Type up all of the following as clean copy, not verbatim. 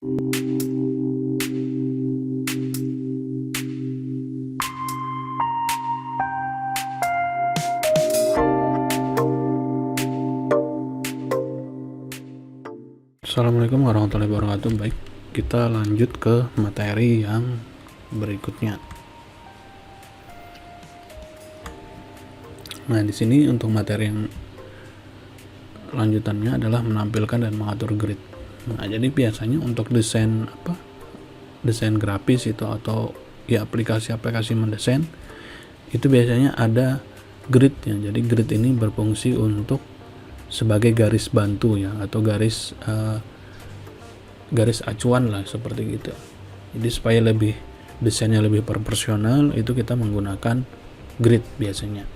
Assalamualaikum warahmatullahi wabarakatuh. Baik, kita lanjut ke materi yang berikutnya. Nah, di sini untuk materi yang lanjutannya adalah menampilkan dan mengatur grid. Nah, jadi biasanya untuk desain grafis itu atau ya aplikasi-aplikasi mendesain itu biasanya ada grid ya. Jadi grid ini berfungsi untuk sebagai garis bantu ya, atau garis acuan lah, seperti gitu. Jadi supaya desainnya lebih proporsional, itu kita menggunakan grid biasanya.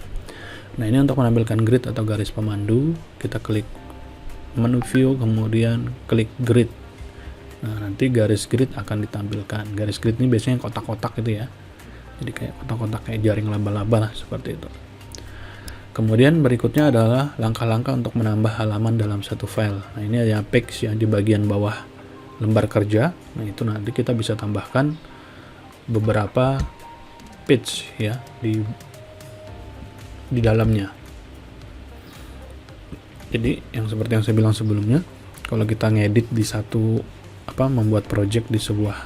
Nah, ini untuk menampilkan grid atau garis pemandu, kita klik menu view, kemudian klik grid. Nah, nanti garis grid akan ditampilkan. Garis grid ini biasanya kotak-kotak gitu ya, jadi kayak kotak-kotak kayak jaring laba-laba lah, seperti itu. Kemudian berikutnya adalah langkah-langkah untuk menambah halaman dalam satu file. Nah, ini ada page yang di bagian bawah lembar kerja. Nah, itu nanti kita bisa tambahkan beberapa page ya di dalamnya. Jadi yang seperti yang saya bilang sebelumnya, kalau kita ngedit di satu membuat project di sebuah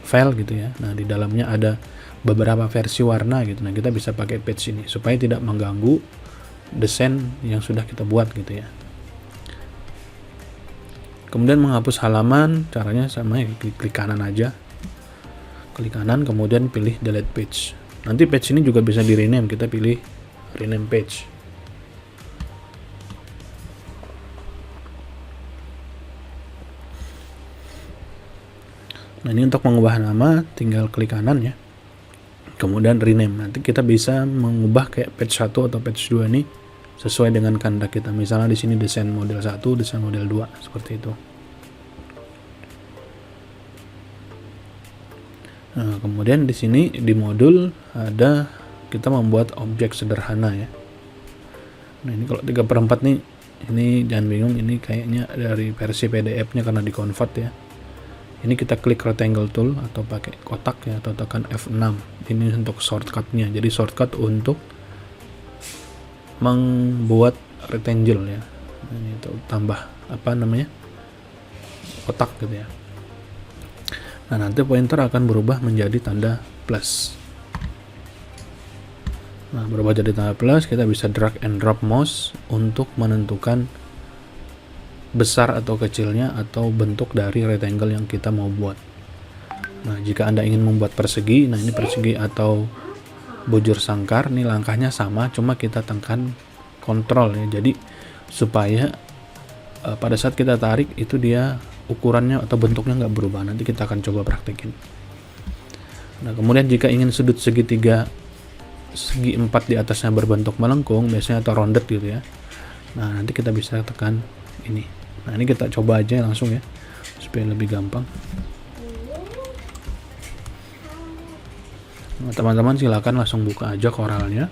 file gitu ya. Nah, di dalamnya ada beberapa versi warna gitu. Nah, kita bisa pakai page ini supaya tidak mengganggu desain yang sudah kita buat gitu ya. Kemudian menghapus halaman, caranya sama ya, klik kanan aja. Klik kanan, kemudian pilih delete page. Nanti page ini juga bisa di rename, kita pilih rename page. Nah, ini untuk mengubah nama tinggal klik kanan ya, kemudian rename. Nanti kita bisa mengubah kayak page 1 atau page 2 ini sesuai dengan kehendak kita. Misalnya di sini desain model 1, desain model 2, seperti itu. Nah, kemudian di sini di modul ada kita membuat objek sederhana ya. Nah, ini kalau 3/4 nih, ini jangan bingung, ini kayaknya dari versi PDF-nya karena di-convert ya. Ini kita klik rectangle tool atau pakai kotak ya, atau tekan F6. Ini untuk shortcut-nya. Jadi shortcut untuk membuat rectangle ya. Ini untuk tambah kotak gitu ya. Nah, nanti pointer akan berubah menjadi tanda plus. Nah, berubah jadi tanda plus, kita bisa drag and drop mouse untuk menentukan besar atau kecilnya atau bentuk dari rectangle yang kita mau buat. Nah, jika Anda ingin membuat persegi, nah ini persegi atau bujur sangkar, nih langkahnya sama, cuma kita tekan kontrol ya. Jadi supaya pada saat kita tarik itu dia ukurannya atau bentuknya nggak berubah. Nanti kita akan coba praktekin. Nah, kemudian jika ingin sudut segitiga segi 4 di atasnya berbentuk melengkung biasanya atau rounded gitu ya. Nah, nanti kita bisa tekan ini. Nah, ini kita coba aja langsung ya supaya lebih gampang. Nah, teman-teman silakan langsung buka aja Corelnya.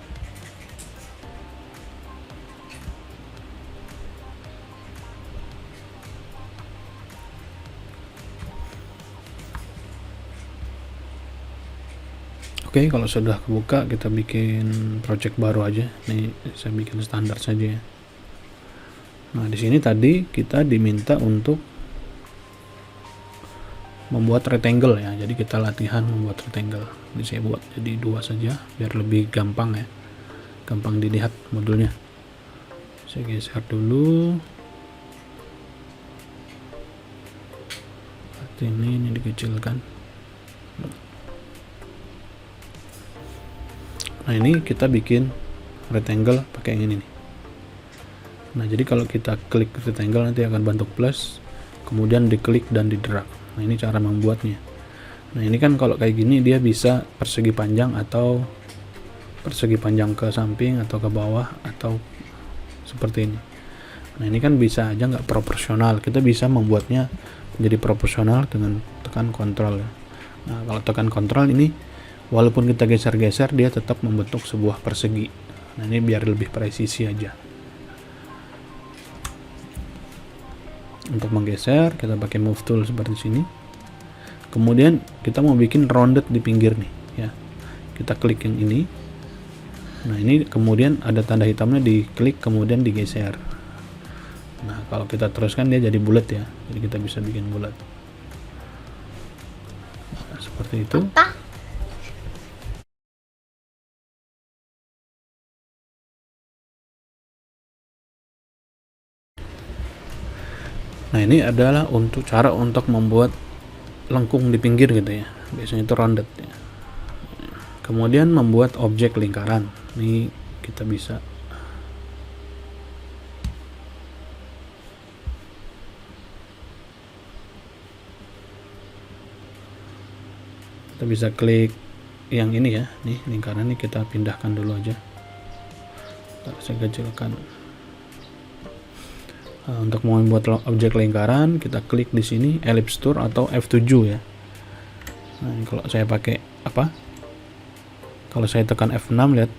Oke, kalau sudah kebuka kita bikin project baru aja. Nih saya bikin standar saja ya. Nah, di sini tadi kita diminta untuk membuat rectangle ya. Jadi kita latihan membuat rectangle. Ini saya buat jadi 2 saja biar lebih gampang ya. Gampang dilihat modulnya. Saya geser dulu. Ini dikecilkan. Nah, ini kita bikin rectangle pakai yang ini nih. Nah, jadi kalau kita klik rectangle nanti akan bentuk plus, kemudian diklik dan di drag. Nah, ini cara membuatnya. Nah, ini kan kalau kayak gini dia bisa persegi panjang atau persegi panjang ke samping atau ke bawah atau seperti ini. Nah, ini kan bisa aja nggak proporsional. Kita bisa membuatnya menjadi proporsional dengan tekan kontrol ya. Nah, kalau tekan kontrol ini walaupun kita geser-geser dia tetap membentuk sebuah persegi. Nah, ini biar lebih presisi aja. Untuk menggeser kita pakai move tool seperti sini. Kemudian kita mau bikin rounded di pinggir nih ya. Kita klik yang ini. Nah, ini kemudian ada tanda hitamnya, diklik kemudian digeser. Nah, kalau kita teruskan dia jadi bulat ya. Jadi kita bisa bikin bulat. Nah, seperti itu. Nah, ini adalah untuk cara untuk membuat lengkung di pinggir gitu ya. Biasanya itu rounded ya. Kemudian membuat objek lingkaran. Ini kita bisa klik yang ini ya. Nih lingkaran ini kita pindahkan dulu aja. Saya kecilkan. Nah, untuk membuat objek lingkaran kita klik di sini ellipse tool atau F7 ya. Nah, ini kalau saya pakai apa? Kalau saya tekan F6 lihat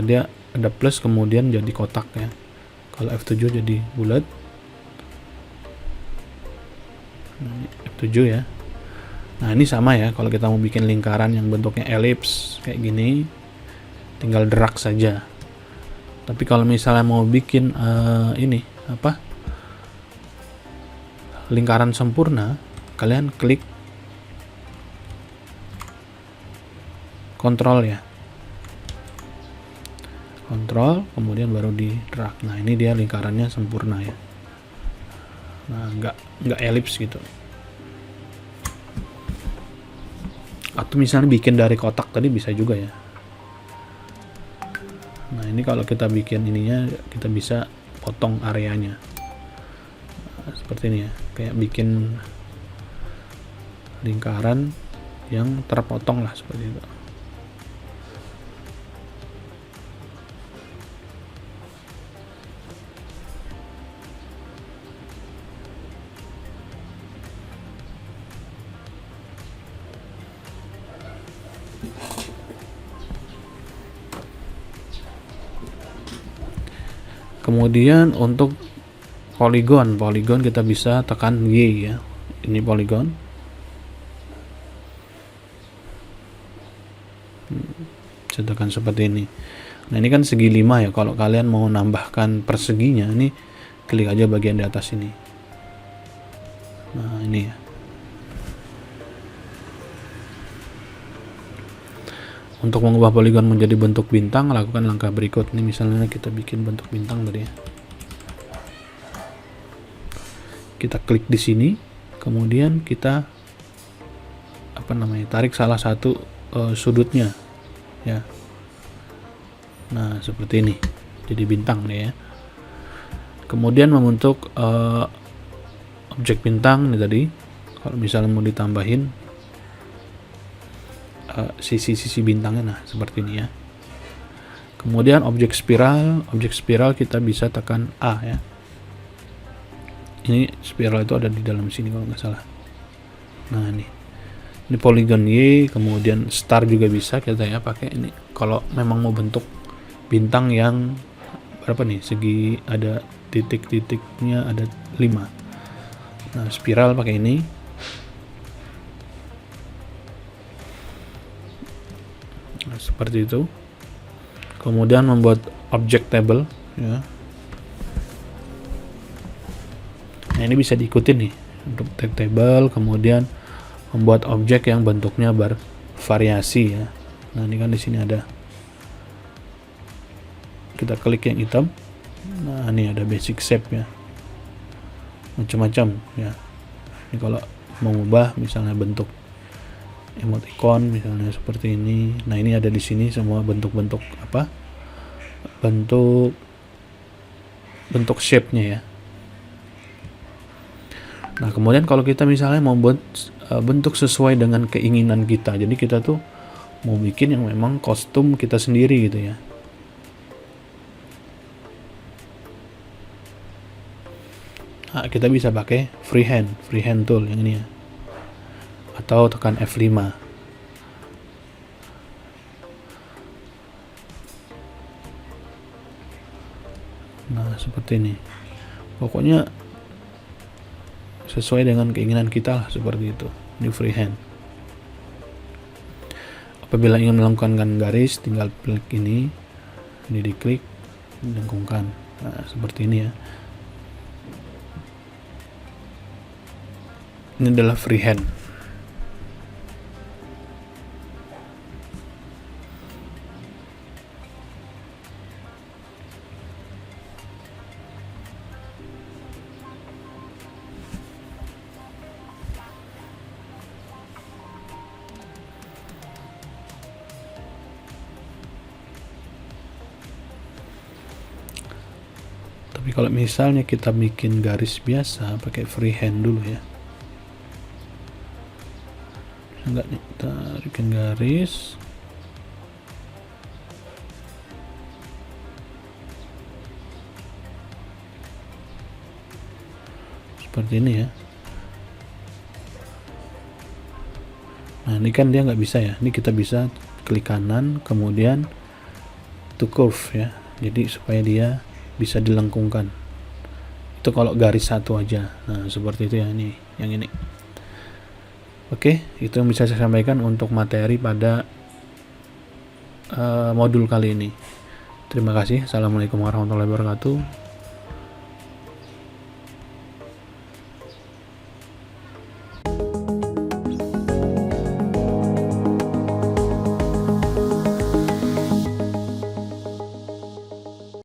dia ada plus kemudian jadi kotak ya. Kalau F7 jadi bulat. Nah, ini F7 ya. Nah, ini sama ya, kalau kita mau bikin lingkaran yang bentuknya ellipse kayak gini tinggal drag saja. Tapi kalau misalnya mau bikin ini apa? Lingkaran sempurna, kalian klik kontrol ya. Kontrol kemudian baru di drag. Nah, ini dia lingkarannya sempurna ya. Nah, nggak ellipse gitu. Atau misalnya bikin dari kotak tadi bisa juga ya. Nah, ini kalau kita bikin ininya kita bisa potong areanya. Nah, seperti ini ya, kayak bikin lingkaran yang terpotong lah seperti itu. Kemudian untuk poligon kita bisa tekan Y ya. Ini poligon. Saya tekan seperti ini. Nah, ini kan segi 5 ya. Kalau kalian mau nambahkan perseginya, ini klik aja bagian di atas ini. Nah, ini ya. Untuk mengubah poligon menjadi bentuk bintang, lakukan langkah berikut. Ini misalnya kita bikin bentuk bintang tadi ya. Kita klik di sini, kemudian kita tarik salah satu sudutnya ya. Nah, seperti ini. Jadi bintang nih ya. Kemudian membentuk objek bintang nih tadi. Kalau misalnya mau ditambahin sisi-sisi bintangnya, nah seperti ini ya. Kemudian objek spiral kita bisa tekan A ya. Ini spiral itu ada di dalam sini kalau nggak salah. Nah, ini polygon Y, kemudian star juga bisa kita ya pakai ini. Kalau memang mau bentuk bintang yang berapa nih, segi ada titik-titiknya ada 5. Nah, spiral pakai ini. Nah, seperti itu. Kemudian membuat object table ya. Nah, ini bisa diikutin nih untuk table, kemudian membuat objek yang bentuknya bervariasi ya. Nah, ini kan di sini ada, kita klik yang hitam. Nah, ini ada basic shape ya, macam-macam ya. Ini kalau mau mengubah misalnya bentuk emoticon misalnya seperti ini. Nah, ini ada di sini semua bentuk-bentuk bentuk shape-nya ya. Nah, kemudian kalau kita misalnya mau buat bentuk sesuai dengan keinginan kita, jadi kita tuh mau bikin yang memang kostum kita sendiri gitu ya. Nah, kita bisa pakai freehand tool yang ini ya, atau tekan F5. Nah, seperti ini. Pokoknya sesuai dengan keinginan kita lah, seperti itu. Ini freehand. Apabila ingin melengkungkan garis, tinggal klik ini diklik, lengkungkan. Nah, seperti ini ya. Ini adalah freehand. Tapi kalau misalnya kita bikin garis biasa pakai freehand dulu ya, enggak nih, kita bikin garis seperti ini ya. Nah ini kan dia nggak bisa ya, ini kita bisa klik kanan kemudian to curve ya, jadi supaya dia bisa dilengkungkan. Itu kalau garis satu aja. Nah seperti itu ya, ini yang ini. Oke, itu yang bisa saya sampaikan untuk materi pada modul kali ini. Terima kasih. Assalamualaikum warahmatullahi wabarakatuh.